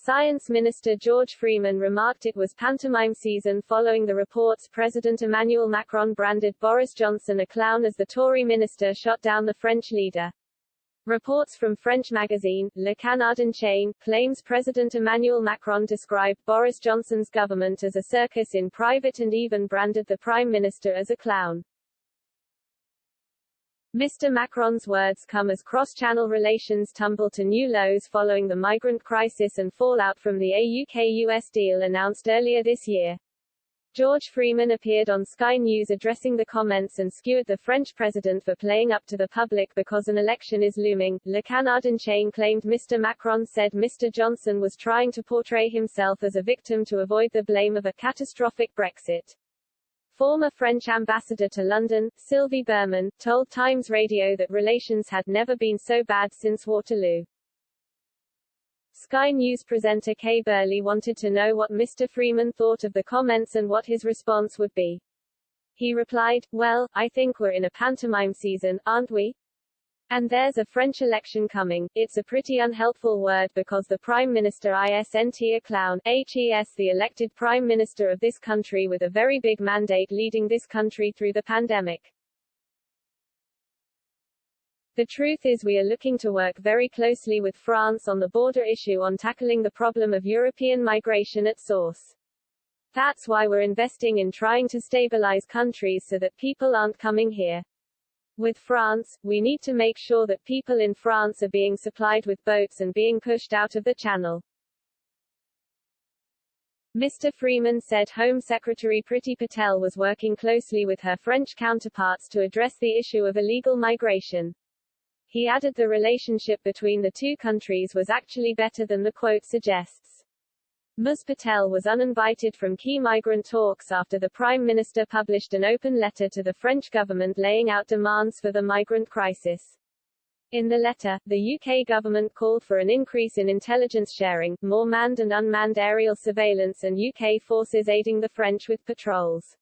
Science Minister George Freeman remarked it was pantomime season following the reports President Emmanuel Macron branded Boris Johnson a clown as the Tory minister shot down the French leader. Reports from French magazine, Le Canard Enchaîné, claims President Emmanuel Macron described Boris Johnson's government as a circus in private and even branded the Prime Minister as a clown. Mr. Macron's words come as cross-channel relations tumble to new lows following the migrant crisis and fallout from the UK-US deal announced earlier this year. George Freeman appeared on Sky News addressing the comments and skewered the French president for playing up to the public because an election is looming. Le Canard Enchaîné claimed Mr. Macron said Mr. Johnson was trying to portray himself as a victim to avoid the blame of a catastrophic Brexit. Former French ambassador to London, Sylvie Berman, told Times Radio that relations had never been so bad since Waterloo. Sky News presenter Kay Burley wanted to know what Mr. Freeman thought of the comments and what his response would be. He replied, "Well, I think we're in a pantomime season, aren't we? And there's a French election coming. It's a pretty unhelpful word because the Prime Minister isn't a clown, he's the elected Prime Minister of this country with a very big mandate leading this country through the pandemic. The truth is we are looking to work very closely with France on the border issue on tackling the problem of European migration at source. That's why we're investing in trying to stabilize countries so that people aren't coming here. With France, we need to make sure that people in France are being supplied with boats and being pushed out of the channel." Mr. Freeman said Home Secretary Priti Patel was working closely with her French counterparts to address the issue of illegal migration. He added the relationship between the two countries was actually better than the quote suggests. Ms. Patel was uninvited from key migrant talks after the Prime Minister published an open letter to the French government laying out demands for the migrant crisis. In the letter, the UK government called for an increase in intelligence sharing, more manned and unmanned aerial surveillance and UK forces aiding the French with patrols.